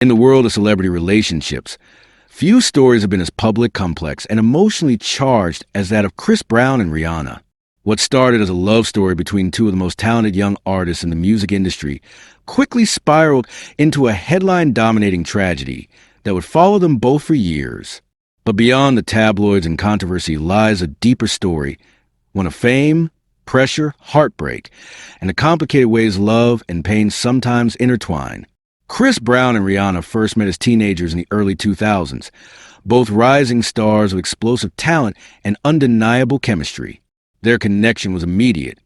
In the world of celebrity relationships, few stories have been as public, complex, and emotionally charged as that of Chris Brown and Rihanna. What started as a love story between two of the most talented young artists in the music industry quickly spiraled into a headline-dominating tragedy that would follow them both for years. But beyond the tabloids and controversy lies a deeper story, one of fame, pressure, heartbreak, and the complicated ways love and pain sometimes intertwine. Chris Brown and Rihanna first met as teenagers in the early 2000s, both rising stars with explosive talent and undeniable chemistry. Their connection was immediate,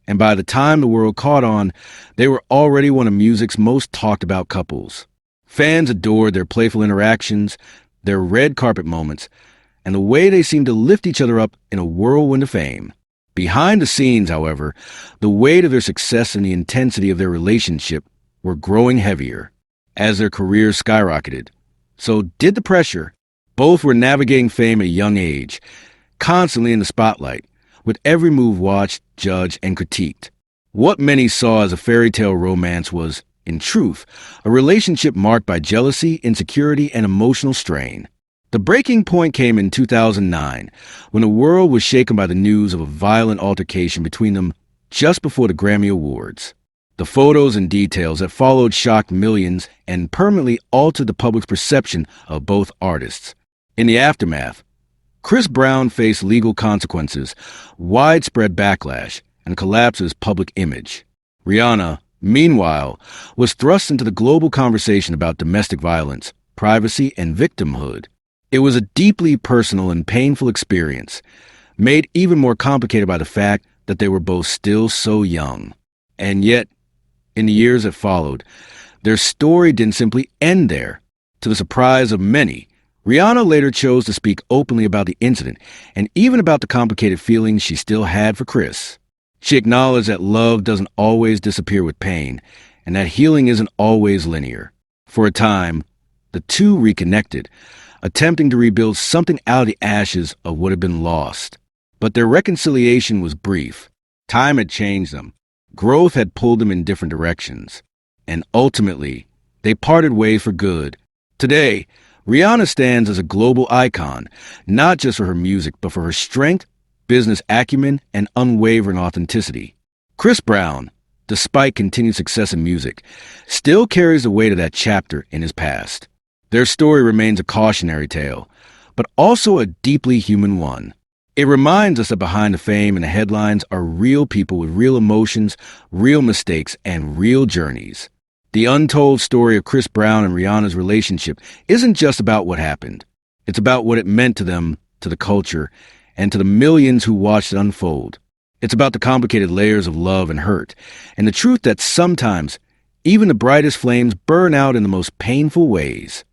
and by the time the world caught on, they were already one of music's most talked-about couples. Fans adored their playful interactions, their red carpet moments, and the way they seemed to lift each other up in a whirlwind of fame. Behind the scenes, however, the weight of their success and the intensity of their relationship were growing heavier as their careers skyrocketed. So did the pressure. Both were navigating fame at a young age, constantly in the spotlight, with every move watched, judged, and critiqued. What many saw as a fairy tale romance was, in truth, a relationship marked by jealousy, insecurity, and emotional strain. The breaking point came in 2009, when the world was shaken by the news of a violent altercation between them just before the Grammy Awards. The photos and details that followed shocked millions and permanently altered the public's perception of both artists. In the aftermath, Chris Brown faced legal consequences, widespread backlash, and collapse of his public image. Rihanna, meanwhile, was thrust into the global conversation about domestic violence, privacy, and victimhood. It was a deeply personal and painful experience, made even more complicated by the fact that they were both still so young. And yet, in the years that followed, their story didn't simply end there. To the surprise of many, Rihanna later chose to speak openly about the incident and even about the complicated feelings she still had for Chris. She acknowledged that love doesn't always disappear with pain and that healing isn't always linear. For a time, the two reconnected, attempting to rebuild something out of the ashes of what had been lost. But their reconciliation was brief. Time had changed them. Growth had pulled them in different directions. And ultimately, they parted ways for good. Today, Rihanna stands as a global icon, not just for her music, but for her strength, business acumen, and unwavering authenticity. Chris Brown, despite continued success in music, still carries the weight of that chapter in his past. Their story remains a cautionary tale, but also a deeply human one. It reminds us that behind the fame and the headlines are real people with real emotions, real mistakes, and real journeys. The untold story of Chris Brown and Rihanna's relationship isn't just about what happened. It's about what it meant to them, to the culture, and to the millions who watched it unfold. It's about the complicated layers of love and hurt, and the truth that sometimes even the brightest flames burn out in the most painful ways.